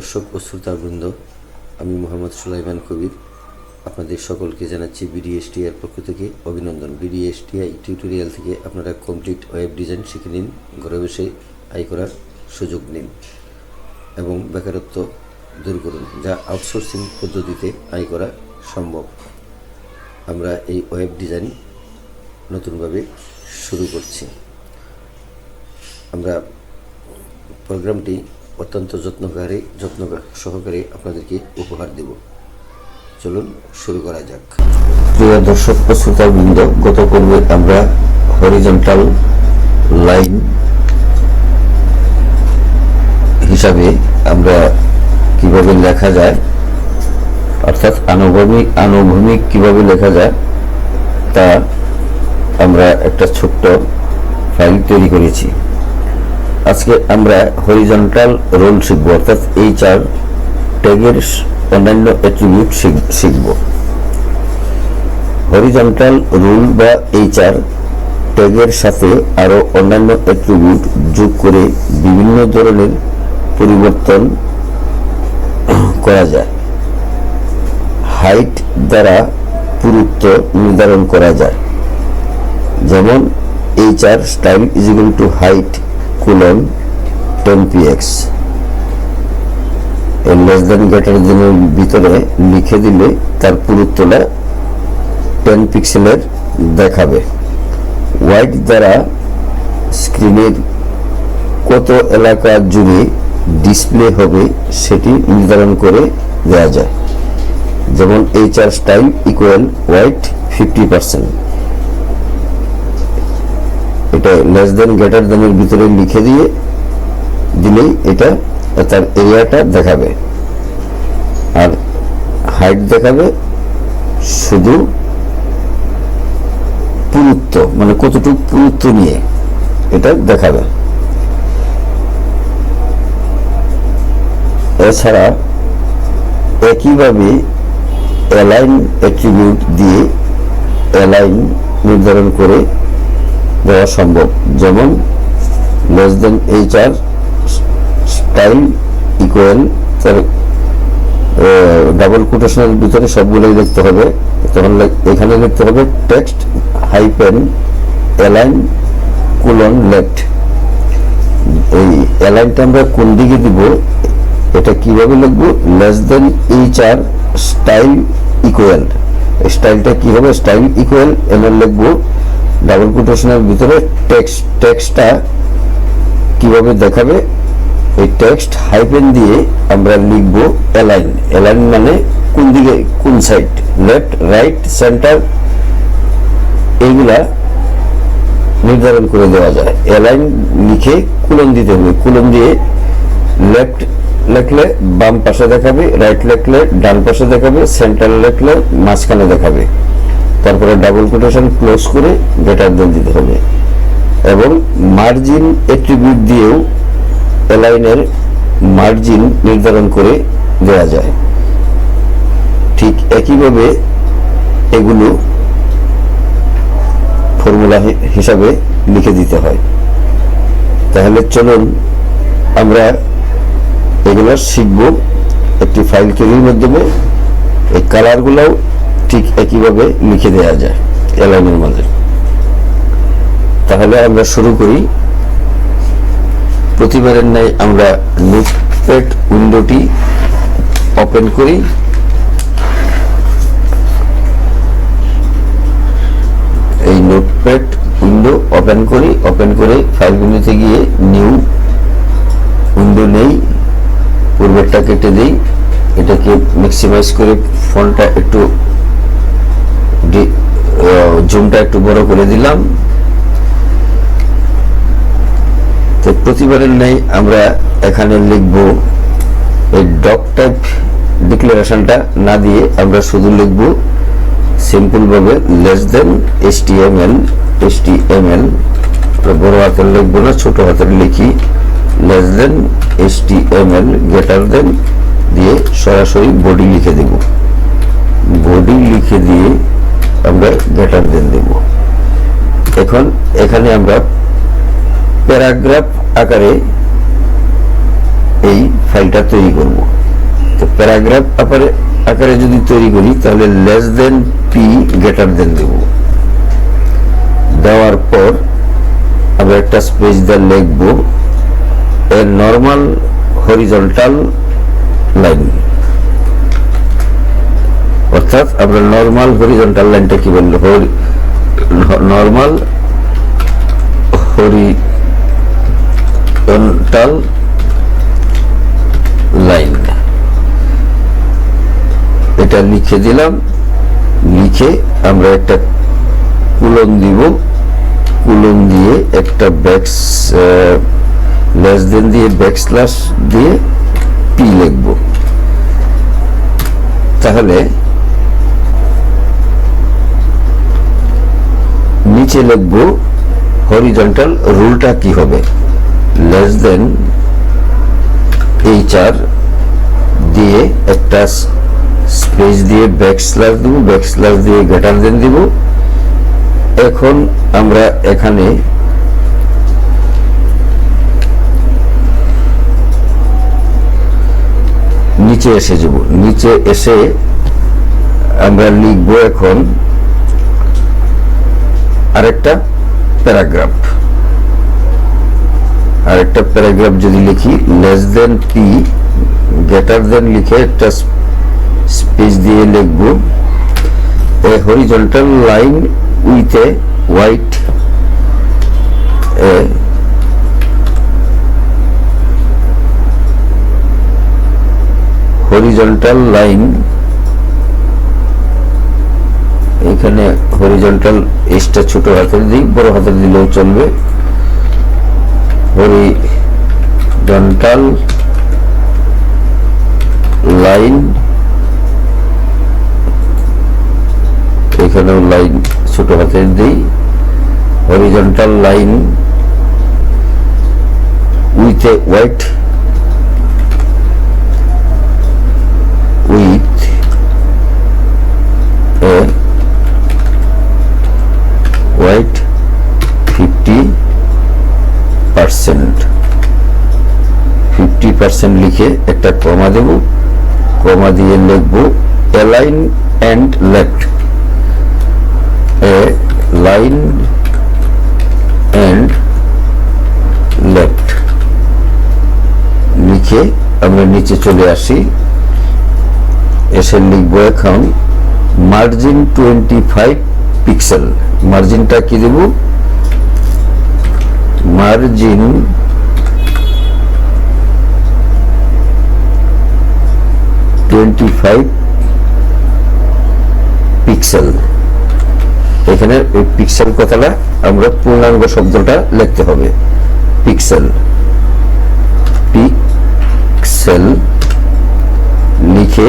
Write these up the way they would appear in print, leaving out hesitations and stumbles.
দর্শক ও শ্রোতাবৃন্দ, আমি মোহাম্মদ সুলাইমান কবির আপনাদের সকলকে জানাচ্ছি বিডিএসটিআই পক্ষ থেকে অভিনন্দন। বিডিএসটিআই টিউটোরিয়াল থেকে আপনারা কমপ্লিট ওয়েব ডিজাইন শিখে নিন, ঘরে বসে আয় করার সুযোগ নিন এবং বেকারত্ব দূর করুন, যা আউটসোর্সিং পদ্ধতিতে আয় করা সম্ভব। আমরা এই ওয়েব ডিজাইন নতুনভাবে শুরু করছি। আমরা প্রোগ্রামটি অত্যন্ত যত্ন সহকারে আপনাদেরকে উপহার দেব। চলুন শুরু করা যাক। প্রিয় দর্শক ও শ্রোতাবৃন্দ, গত পর্বে আমরা হরিজন্টাল লাইন হিসাবে আমরা কিভাবে লেখা যায়, অর্থাৎ আনুভূমিক কিভাবে লেখা যায় তা আমরা একটা ছোট্ট ফাইল তৈরি করেছি। আজকে আমরা হরিজন্টাল রোল শিখব, অর্থাৎ HR ট্যাগের অন্যান্য অ্যাট্রিবিউট শিখব। হরিজন্টাল রুল বা HR ট্যাগের সাথে আরো অন্যান্য অ্যাট্রিবিউট যোগ করে বিভিন্ন ধরনের পরিবর্তন করা যায়। হাইট দ্বারা পুরুত্ব নির্ধারণ করা যায়, যেমন HR style is equal to height colon 10px। Less than greater দেনের ভিতরে লিখে দিলে তার পুরুত্বটা 10 পিক্সেলের দেখাবে। হোয়াইট দ্বারা স্ক্রিনের কত এলাকা জুড়ে ডিসপ্লে হবে সেটি নির্ধারণ করে দেওয়া যায়, যেমন HR স্টাইল ইকুয়াল হোয়াইট 50%। এটা লেস দেন গ্রেটার দেনের ভিতরে লিখে দিলেই এটা তার এরিয়াটা দেখাবে, আর হাইট দেখাবে শুধু পুরুত্ব, মানে কতটুকু পুরুত্ব নিয়ে এটা দেখাবে। এছাড়া একইভাবে অ্যালাইন অ্যাট্রিবিউট দিয়ে অ্যালাইন নির্ধারণ করে দেওয়া সম্ভব, যেমন less than HR style equal তার ডাবল কোটেশনের ভিতরে সবগুলোই লিখতে হবে। তখন এখানে লিখতে হবে text hyphen align colon left. এই অ্যালাইনটা আমরা কোন দিকে দিব, এটা কিভাবে লিখবো? Less than HR style equal, স্টাইলটা কি হবে? স্টাইল ইকুয়াল এমন লিখবো, ডাবল কোটেশনের ভিতরে টেক্সটটা কিভাবে দেখাবে? এই টেক্সট হাইপেন দিয়ে আমরা লিখব অ্যালাইন। অ্যালাইন মানে কোন দিকে, কোন সাইড, লেফট, রাইট, সেন্টার, এইগুলা নির্ধারণ করে দেওয়া যায়। অ্যালাইন লিখে কোলন দিতে হবে, কোলন দিয়ে লেফট লিখলে বাম পাশে দেখাবে, রাইট লিখলে ডান পাশে দেখাবে, সেন্টার লিখলে মাঝখানে দেখাবে। তারপরে ডাবল কোটেশন ক্লোজ করে গ্রেটার দেন দিতে হবে। এবং মার্জিন অ্যাট্রিবিউট দিয়েও অ্যালাইনের মার্জিন নির্ধারণ করে দেওয়া যায়। ঠিক একইভাবে এগুলো ফর্মুলা হিসাবে লিখে দিতে হয়। তাহলে চলুন আমরা এগুলো শিখব একটি ফাইল তৈরির মাধ্যমে। এই কালারগুলোও ঠিক একইভাবে লিখে দেওয়া যায় অ্যালাইনের মাঝে। তাহলে আমরা শুরু করি। প্রতিবারের ন্যায় আমরা নোটপ্যাড উইন্ডোটি ওপেন করি। এই নোটপ্যাড উইন্ডো ওপেন করে ফাইলগুলিতে গিয়ে নিউ উইন্ডো নেই, পূর্বেরটা কেটে দেই, এটাকে ম্যাক্সিমাইজ করে ফন্টটা একটু জুমটা একটু বড় করে দিলাম। তো প্রতিবারের নেই আমরা এখানে লিখব এই ডক টাইপ ডিক্লারেশনটা না দিয়ে আমরা শুধু লিখব সিম্পল ভাবে লেস দেন HTML। বড় হাতের লিখবো না, ছোট হাতের লিখি লেস দেন HTML গ্রেটার দেন দিয়ে সরাসরি বডি লিখে দেব। বডি লিখে দিয়ে আমরা গ্রেটার দেন দেব। এখন এখানে আমরা প্যারাগ্রাফ আকারে এই ফাইলটা তৈরি করব। তো প্যারাগ্রাফ আকারে যদি তৈরি করি তাহলে less than P greater than দেব। দেওয়ার পর আমরা একটা স্পেস দিয়ে লিখব এ নর্মাল হরিজন্টাল লাইন। অর্থাৎ আমরা নর্মাল হরিজন্টাল লাইনটা কি বললো, নর্মাল হরিজন্টাল লাইন, এটা লিখে দিলাম। লিখে আমরা একটা কুলন দিব, কুলন দিয়ে একটা লেস দেন দিয়ে ব্যাকস্ল্যাশ দিয়ে পি লিখব। তাহলে নিচে লিখব হরিজন্টাল রুলটা কি হবে, লেস দেন HR দিয়ে একটা স্পেস দিয়ে ব্যাকস্ল্যাশ দিব, ব্যাকস্ল্যাশ দিয়ে গ্রেটার দেন দিব। এখন আমরা এখানে নিচে এসে যাব। নিচে এসে আমরা লিখব এখন আরেকটা প্যারাগ্রাফ। যদি লিখি less than P greater than লিখে একটা স্পেস দিয়ে লিখব a horizontal line with a white horizontal line, এখানে হরিজন্টাল এসটা ছোট হাতের দিই, বড় হাতের দিলেও চলবে। হরিজন্টাল লাইন, এখানেও লাইন ছোট হাতের দিই। Horizontal line with a white white 50% লিখে একটা কমা দেব। কমা দিয়ে লিখব align end left, line end left লিখে আমরা নিচে চলে আসি। এসে লিখব এখন মার্জিন 25 পিক্সেল। মার্জিনটা কি দেব, মার্জিন 25 পিক্সেল। এখানে এই পিক্সেল কথাটা আমরা পূর্ণাঙ্গ শব্দটা লিখতে হবে, পিক্সেল। পিক্সেল লিখে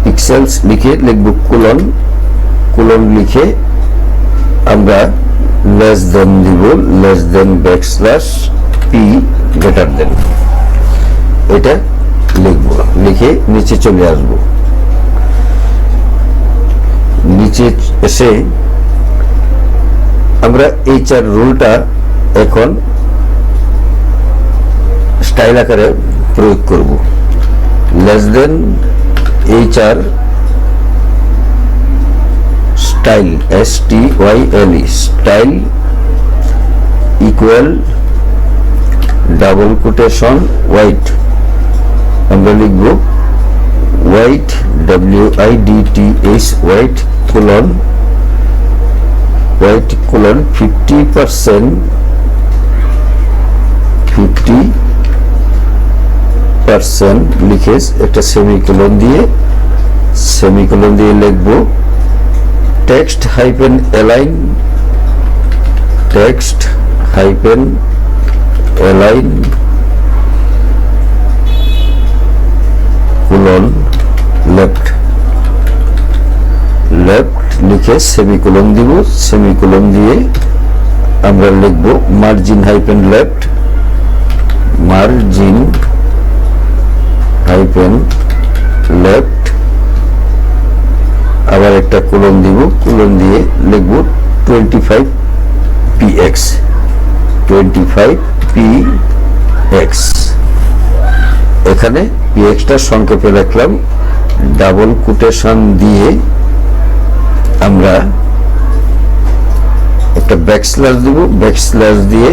পিক্সেলস লিখে লিখব কোলন, কোলন লিখে আমরা লেস দেন দিব, less than backslash P greater দেন, এটা লিখব। লিখে নিচে চলে আসব। নিচে এসে আমরা HR রুলটা এখন স্টাইল আকারে প্রয়োগ করব। Less than HR style STYLE style equal double quotation white, আমরা লিখব হোয়াইট WIDTH হোয়াইট কোলন 50% লিখে একটা সেমিকোলন দিয়ে লিখব text hyphen align, text hyphen align colon left লিখে সেমিকোলন দিব। সেমিকোলন দিয়ে আমরা লিখব margin hyphen left, margin hyphen left, আবার একটা কোলন দিব। কোলন দিয়ে লিখব 25px এখানে পিএক্সটা সংক্ষেপে লিখলাম, ডাবল কোটেশন দিয়ে আমরা একটা ব্যাকস্ল্যাশ দিব, ব্যাকস্ল্যাশ দিয়ে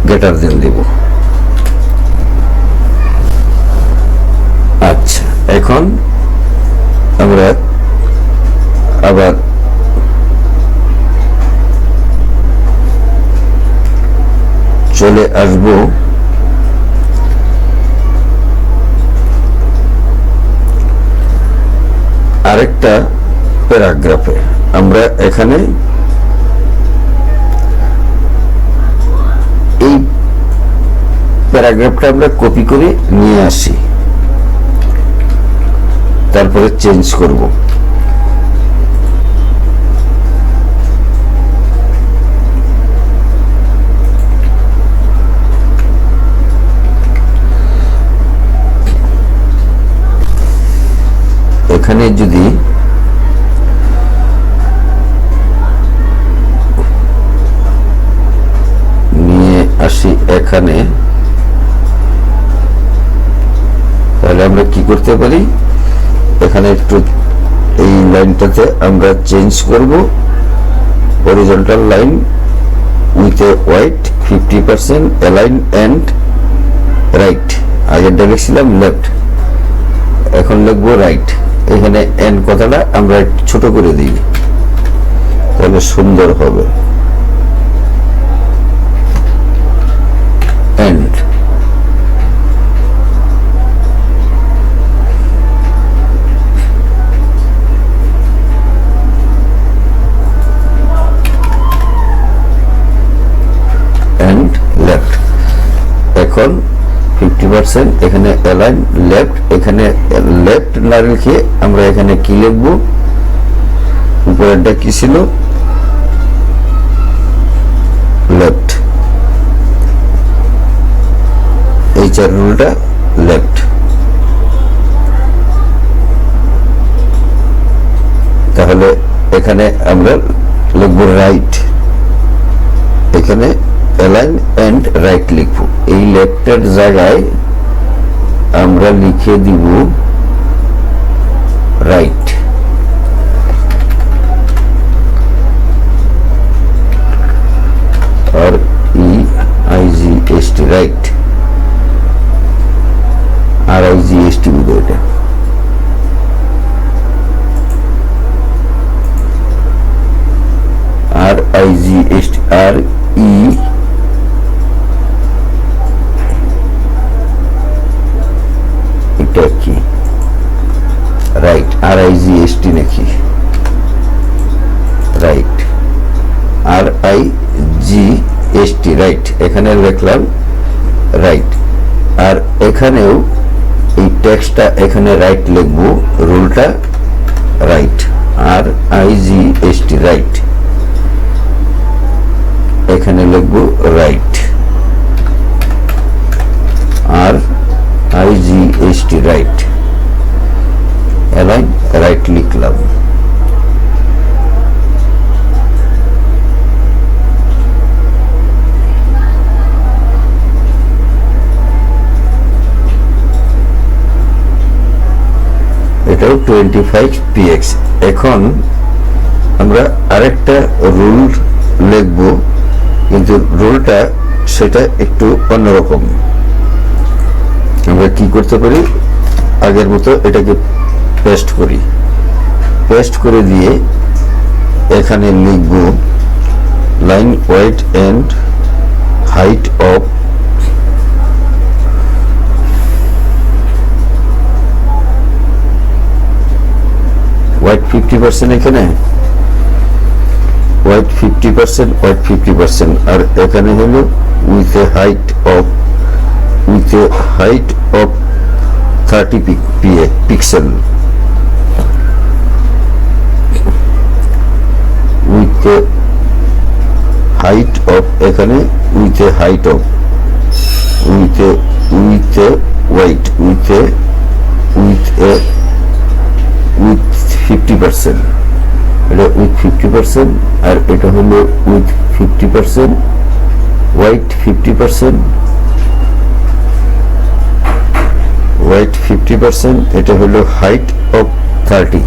গ্রেটার দেন দিব। আচ্ছা, এখন আমরা আবার চলে আসব আরেকটা প্যারাগ্রাফে। আমরা এখানে এই প্যারাগ্রাফটা আমরা কপি করে নিয়ে আসি, তারপরে চেঞ্জ করব। এখানে যদি নিয়ে আসি এখানে, তাহলে আমরা কি করতে পারি, এখানে একটু এই লাইনটাতে আমরা চেঞ্জ করব, horizontal line with a white 50% align end right. আগেরটা লিখছিলাম লেফট, এখন লিখবো রাইট। এখানে এন্ড কথাটা আমরা ছোট করে দিই, তাহলে সুন্দর হবে। End end left. এখন 50% এখানে অ্যালাইন লেফট, এখানে লেফট না লিখে আমরা এখানে কি লিখব, উপরেরটা কি ছিল, লেফট। এই চার রুলটা লেফট। তাহলে এখানে আমরা লিখব রাইট, এখানে অ্যালাইন এন্ড রাইট লিখব। এই লেফটের জায়গায় আমরা লিখে দিব রাইট। আর EIGHT রাইট, RIGHT বুঝো এটা। RIGHT এটা কি রাইট, RIGHT নাকি রাইট, RIGHT রাইট। এখানে লিখলাম রাইট। আর এখানেও এই টেক্সটটা এখানে রাইট লিখবো, রুলটা রাইট, RIGHT রাইট। এখানে লিখবো right, RIGHT right, align right লিখলাম। এটাও 25px। এখন আমরা আরেকটা রুল লিখব, কিন্তু রুলটা সেটা একটু অন্যরকম। আমরা কি করতে পারি, আগের মতো এটাকে পেস্ট করি, পেস্ট করে দিয়ে এখানে লিখব line weight and height of white 50%, এখানে হোয়াইট 50%, হোয়াইট 50%। আর এখানে হলো with a height of 30 pixel, with a height of, এখানে with a height of, with a white, with 50%, এটা উইথ 50%। আর এটা হলো উইথ 50%, হোয়াইট 50%, ওয়েট 50%, এটা হলো height of 30।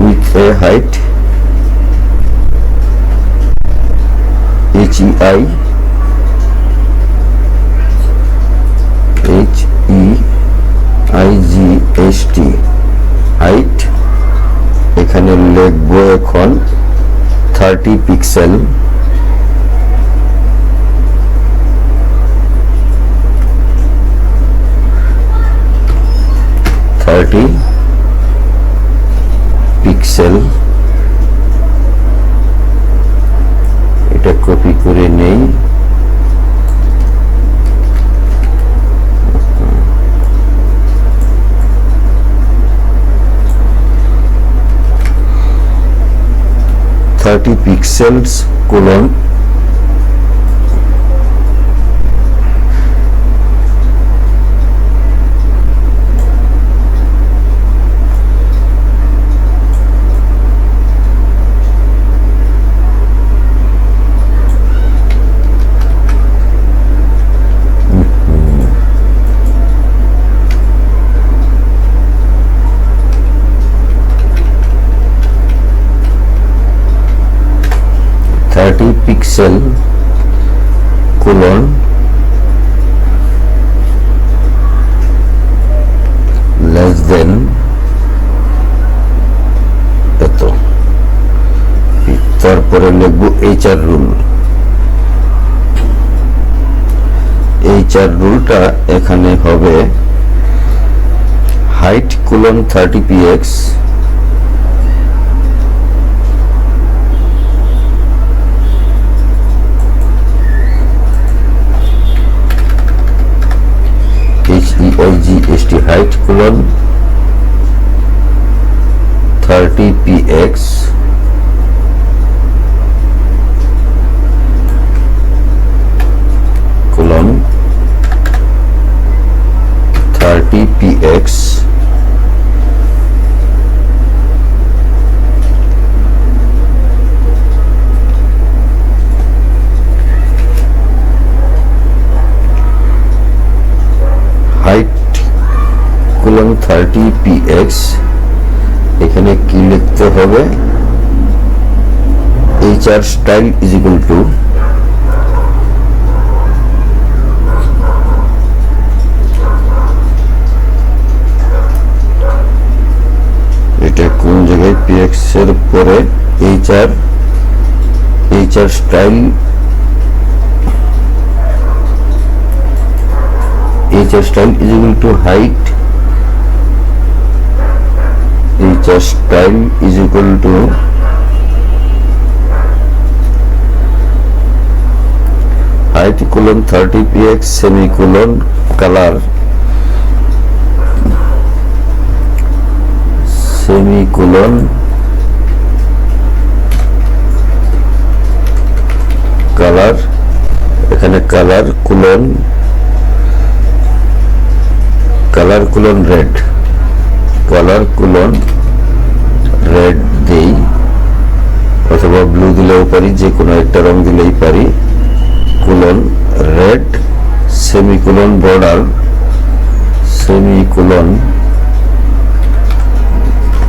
with a height HEIGST height, এখানে লিখবো এখন 30 পিক্সেল। পিক্সেল, এটা কপি করে নেই। pixels colon pixel colon less than এত। তারপরে লিখবো HR রুল। HR রুলটা এখানে হবে height colon 30px HEIGST height colon 30px colon 30px height colon 30px। এখানে কি লিখতে হবে? HR style is equal to এটা কোন জায়গায় px এর পরে HR style HR style is equal to height HR style is equal to height colon 30px semicolon color semicolon color, এখানে color colon red, color colon red দেই অথবা blue দিলেও পারি, যে কোনো একটা রং দিলেই পারি। colon red semicolon border semicolon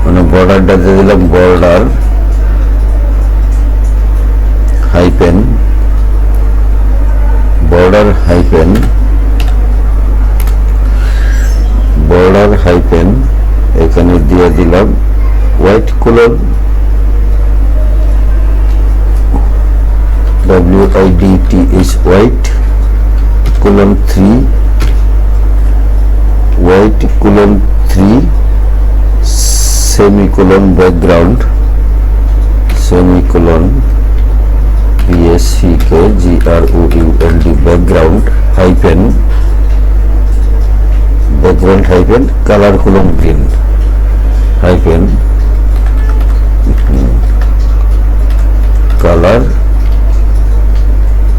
মানে বর্ডারটা দিয়ে দিলাম border hyphen border hyphen এখানে দিয়ে দিলাম white colon WIDTH white colon 3 white colon 3 semicolon background semicolon BACKGROUND background hyphen color colon green hyphen color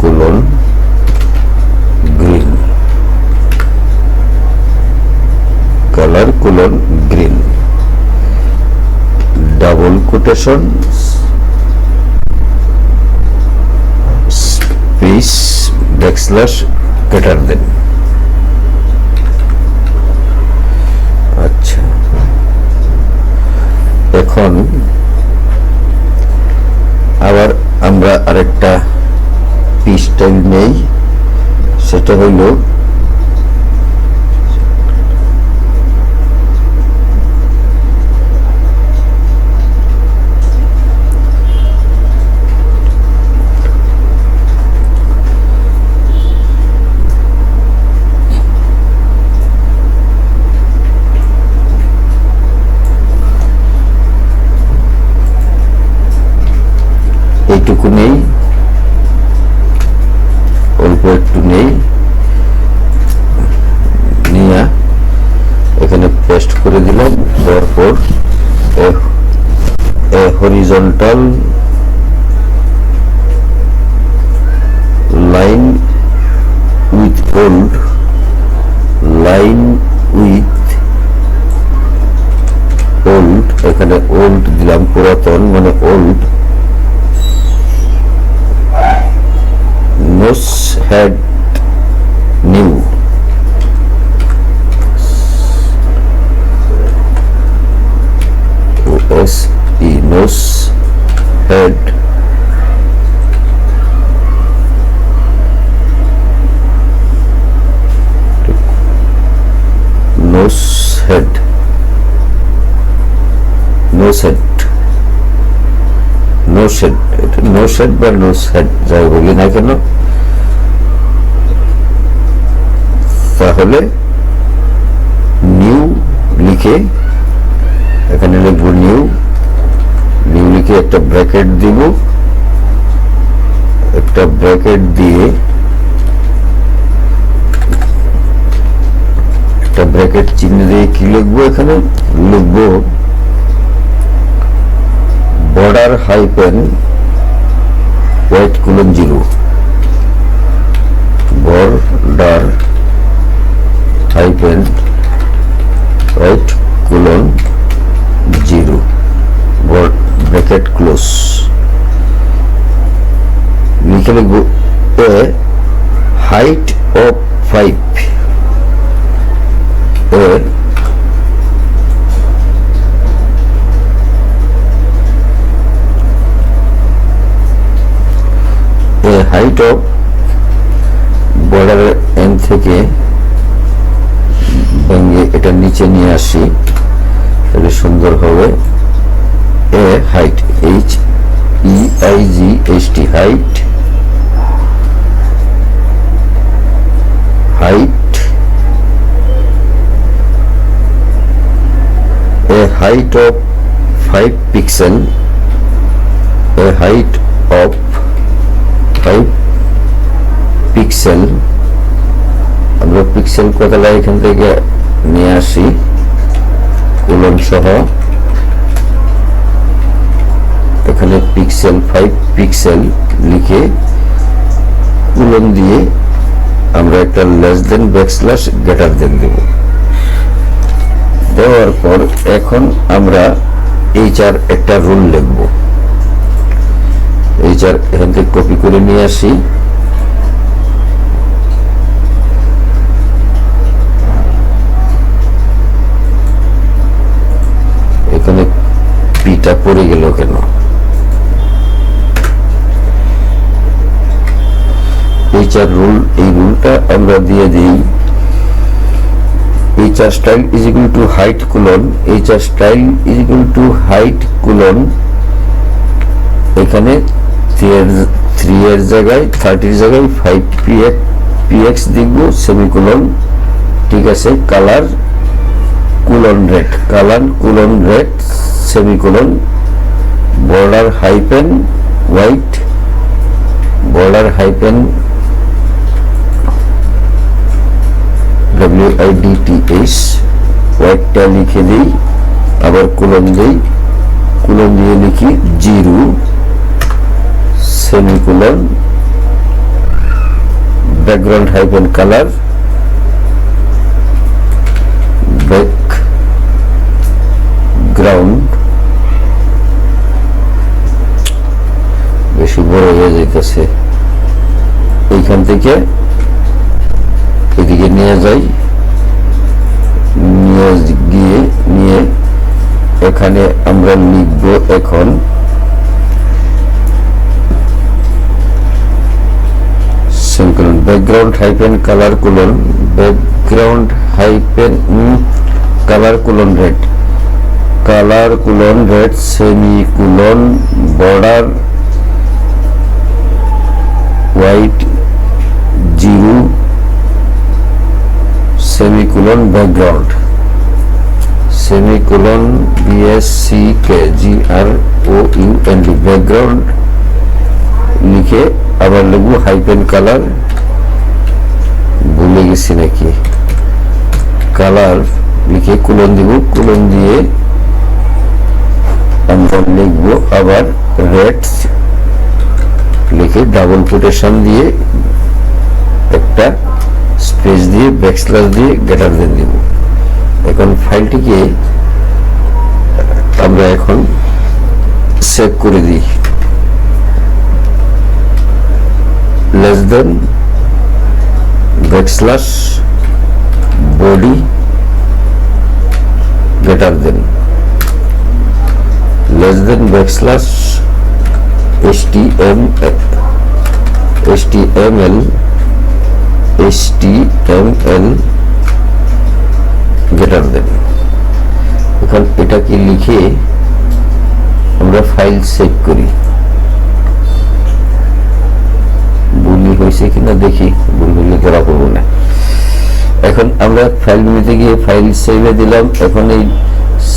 colon colon green, double quotation space backslash greater দেন। আচ্ছা, এখন আবার আমরা আরেকটা পি স্টাইল নেই, সেটা হইল এইটুকু নেই, অল্প একটু নেই, নিয়ে এখানে পেস্ট করে দিলাম। তারপর horizontal line with old, line with old, এখানে ওল্ড দিলাম, পুরাতন মানে old, nose head new, OSE nose head nose head nose head nose head, এটা nose head বা nose head যাই বলি না কেন, তাহলে নিউ লিখে এখানে লিখবো নিউ, নিউ লিখে একটা ব্র্যাকেট দিব, একটা ব্র্যাকেট দিয়ে একটা ব্র্যাকেট চিহ্ন দিয়ে কি লিখবো, এখানে লিখবো border hyphen white colon 0, border hyphen white colon 0, bracket close, লিখে লিখবো a height of 5, height of বর্ডারের এন থেকে ভেঙে এটা নিচে নিয়ে আসি, তাহলে সুন্দর হবে। A height HEIGHT height, height a height of 5 pixel, a height of 5 pixel, আমরা পিক্সেল কথাটা এখান থেকে নিয়ে আসি কোলন সহ, এখানে পিক্সেল 5 পিক্সেল লিখে কোলন দিয়ে আমরা একটা less than backslash greater than দেব। দেওয়ার পর এখন আমরা HR একটা রুল লিখব, HR এখান থেকে কপি করে নিয়ে আসি, এখানে পিটা পড়ে গেল কেন, HR রুল, এই রুলটা আমরা দিয়ে দিই HR style is equal to height colon, HR style is equal to height colon, এখানে 3 এর জায়গায় 30 এর জায়গায় 5px দেখব সেমিকোলন, ঠিক আছে, colour colon red, colour colon red semicolon, border hyphen white, border hyphen WIDTH, হোয়াইটটা লিখে দিই, আবার কোলন দিই, কোলন দিয়ে লিখি 0 semicolon, background hyphen colour, background বেশি বড় হয়ে যাইতেছে, এইখান থেকে এদিকে নিয়ে যাই, নিয়ে এখানে আমরা লিখব এখন background hyphen colour colon, background hyphen colour colon red, colour colon red semicolon border white 0 semicolon background semicolon BSCKGROUND background লিখে আবার লিখব হাইপেন কালার, ভুলে গেছি নাকি, কালার লিখে কোলন দিব, কোলন দিয়ে আমরা লিখব আবার রেড লিখে ডাবল কোটেশন দিয়ে একটা স্পেস দিয়ে ব্যাকস্ল্যাশ দিয়ে গ্রেটার দেন দিব। এখন ফাইলটিকে আমরা এখন সেভ করে দিই, less than backslash body greater than less than backslash HTML greater than. এখন এটাকে লিখে আমরা ফাইল সেভ করি, ভুল হয়েছে কিনা দেখি, ভুল হইলে করা করবো না। এখন আমরা ফাইল মেনুতে গিয়ে ফাইল সেভে দিলাম, এখন এই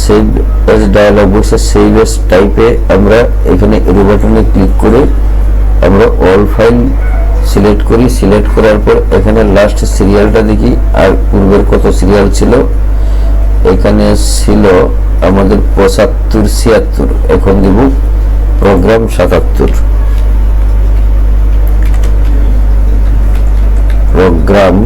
সেভ এজ ডায়ালগ বক্সে সেভ এজ টাইপে আমরা এখানে এরো বাটনে ক্লিক করে আমরা অল ফাইল সিলেক্ট করি, সিলেক্ট করার পর এখানে লাস্ট সিরিয়ালটা দেখি আর পূর্বের কত সিরিয়াল ছিল, এখানে ছিল আমাদের 75-76, এখন দিব প্রোগ্রাম 77, প্রোগ্রাম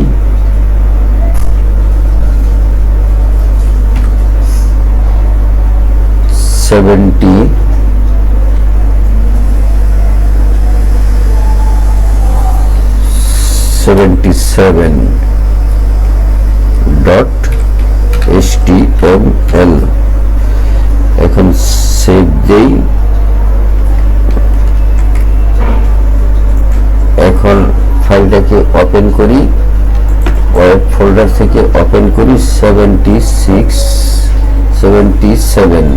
77.html এখন সেভ দেই। এখন ফাইলটাকে ওপেন করি, ওয়েব ফোল্ডার থেকে ওপেন করি 77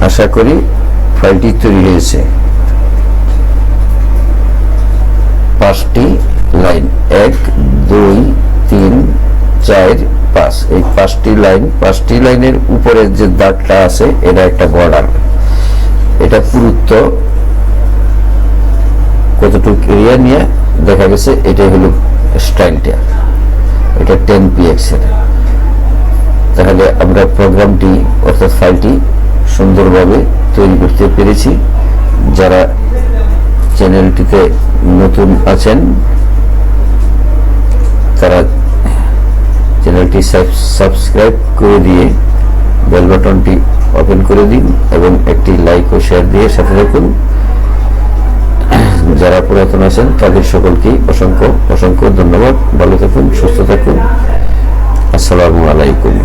আশা করি ফাইলটি তৈরি হয়েছে। 5টি লাইন 1 2 3 4 5, এই 5টি লাইন, 5টি লাইনের উপরে যে দাগটা আছে এটা একটা বর্ডার, এটা পুরুত্ব কতটুকু এরিয়া নিয়ে দেখা গেছে এটাই হলো স্টাইলটা, এটা 10 px এর। তাহলে আমরা প্রোগ্রামটি অর্থাৎ ফাইলটি সুন্দরভাবে তৈরি করতে পেরেছি। যারা চ্যানেলটিতে নতুন আছেন তারা চ্যানেলটি সাবস্ক্রাইব করে দিয়ে বেল বাটনটি ওপেন করে দিন এবং একটি লাইক ও শেয়ার দিয়ে সাথে থাকুন। যারা পুরাতন আছেন তাদের সকলকে অসংখ্য অসংখ্য ধন্যবাদ। ভালো থাকুন, সুস্থ থাকুন। আসসালামু আলাইকুম।